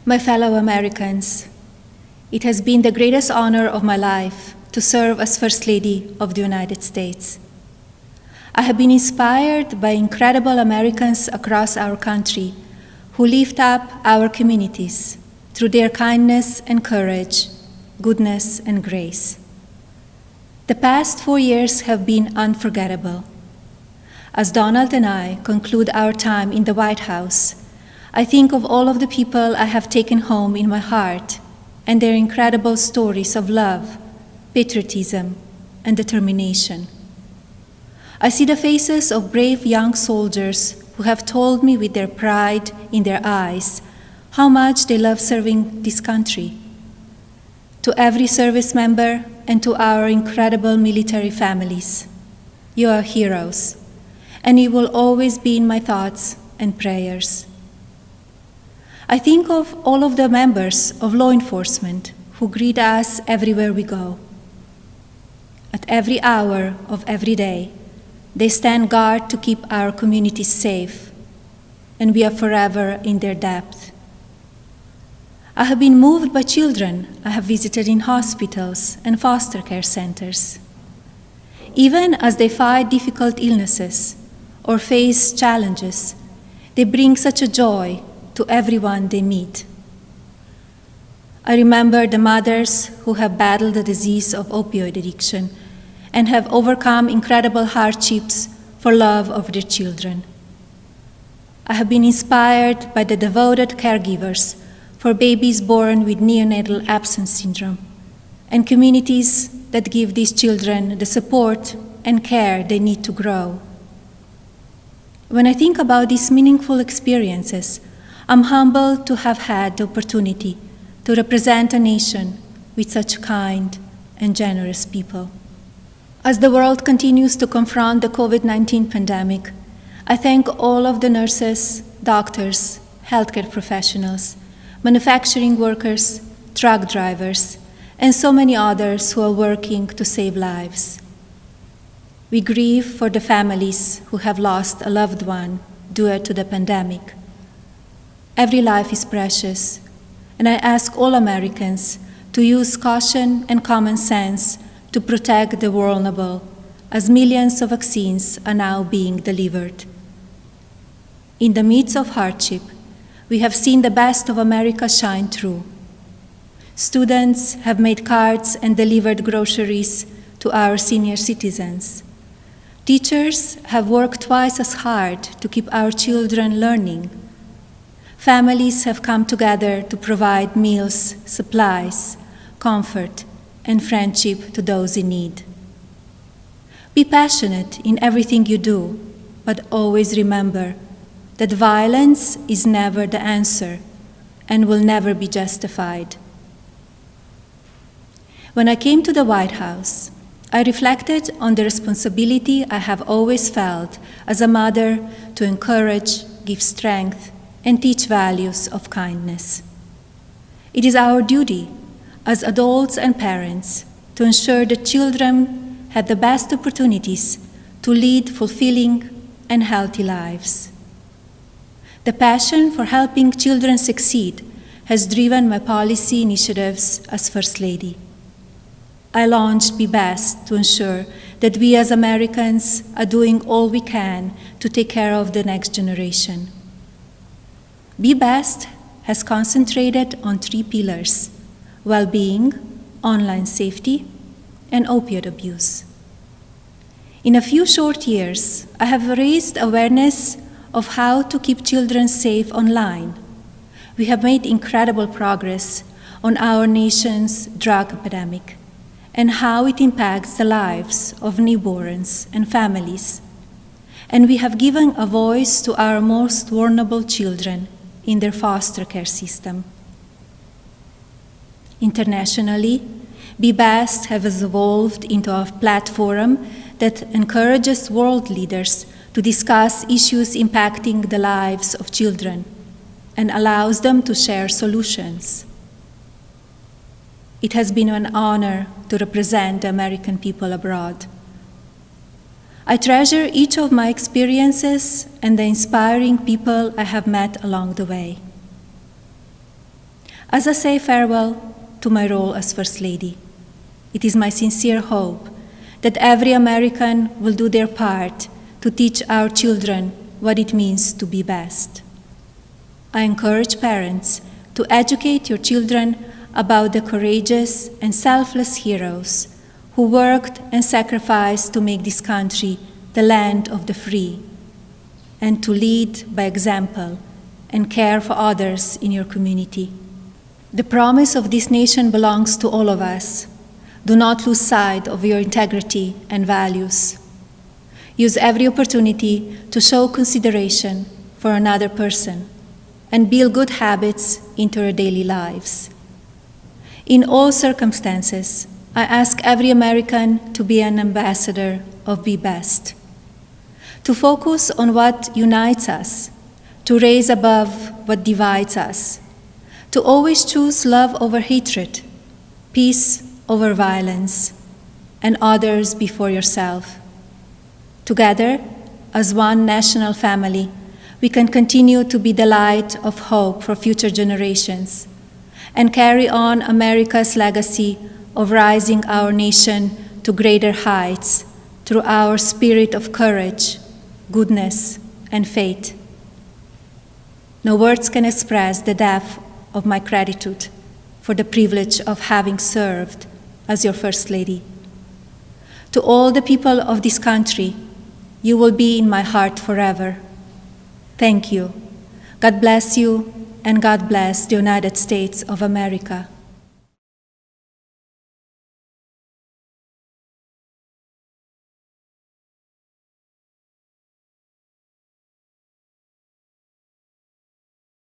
My fellow Americans, it has been the greatest honor of my life to serve as First Lady of the United States. I have been inspired by incredible Americans across our country who lift up our communities through their kindness and courage, goodness and grace. The past 4 years have been unforgettable. As Donald and I conclude our time in the White House, I think of all of the people I have taken home in my heart and their incredible stories of love, patriotism, and determination. I see the faces of brave young soldiers who have told me with their pride in their eyes how much they love serving this country. To every service member and to our incredible military families, you are heroes, and you will always be in my thoughts and prayers. I think of all of the members of law enforcement who greet us everywhere we go. At every hour of every day, they stand guard to keep our communities safe, and we are forever in their debt. I have been moved by children I have visited in hospitals and foster care centers. Even as they fight difficult illnesses or face challenges, they bring such a joy to everyone they meet. I remember the mothers who have battled the disease of opioid addiction and have overcome incredible hardships for love of their children. I have been inspired by the devoted caregivers for babies born with neonatal absence syndrome and communities that give these children the support and care they need to grow. When I think about these meaningful experiences, I'm humbled to have had the opportunity to represent a nation with such kind and generous people. As the world continues to confront the COVID-19 pandemic, I thank all of the nurses, doctors, healthcare professionals, manufacturing workers, truck drivers, and so many others who are working to save lives. We grieve for the families who have lost a loved one due to the pandemic. Every life is precious, and I ask all Americans to use caution and common sense to protect the vulnerable, as millions of vaccines are now being delivered. In the midst of hardship, we have seen the best of America shine through. Students have made cards and delivered groceries to our senior citizens. Teachers have worked twice as hard to keep our children learning. Families have come together to provide meals, supplies, comfort, and friendship to those in need. Be passionate in everything you do, but always remember that violence is never the answer and will never be justified. When I came to the White House, I reflected on the responsibility I have always felt as a mother to encourage, give strength, and teach values of kindness. It is our duty as adults and parents to ensure that children have the best opportunities to lead fulfilling and healthy lives. The passion for helping children succeed has driven my policy initiatives as First Lady. I launched Be Best to ensure that we as Americans are doing all we can to take care of the next generation. Be Best has concentrated on 3 pillars: well-being, online safety, and opioid abuse. In a few short years, I have raised awareness of how to keep children safe online. We have made incredible progress on our nation's drug epidemic and how it impacts the lives of newborns and families. And we have given a voice to our most vulnerable children in their foster care system. Internationally, Be Best has evolved into a platform that encourages world leaders to discuss issues impacting the lives of children and allows them to share solutions. It has been an honor to represent the American people abroad. I treasure each of my experiences and the inspiring people I have met along the way. As I say farewell to my role as First Lady, it is my sincere hope that every American will do their part to teach our children what it means to be best. I encourage parents to educate your children about the courageous and selfless heroes who worked and sacrificed to make this country the land of the free, and to lead by example and care for others in your community. The promise of this nation belongs to all of us. Do not lose sight of your integrity and values. Use every opportunity to show consideration for another person and build good habits into your daily lives. In all circumstances, I ask every American to be an ambassador of Be Best, to focus on what unites us, to raise above what divides us, to always choose love over hatred, peace over violence, and others before yourself. Together, as one national family, we can continue to be the light of hope for future generations and carry on America's legacy of rising our nation to greater heights through our spirit of courage, goodness, and faith. No words can express the depth of my gratitude for the privilege of having served as your First Lady. To all the people of this country, you will be in my heart forever. Thank you. God bless you, and God bless the United States of America.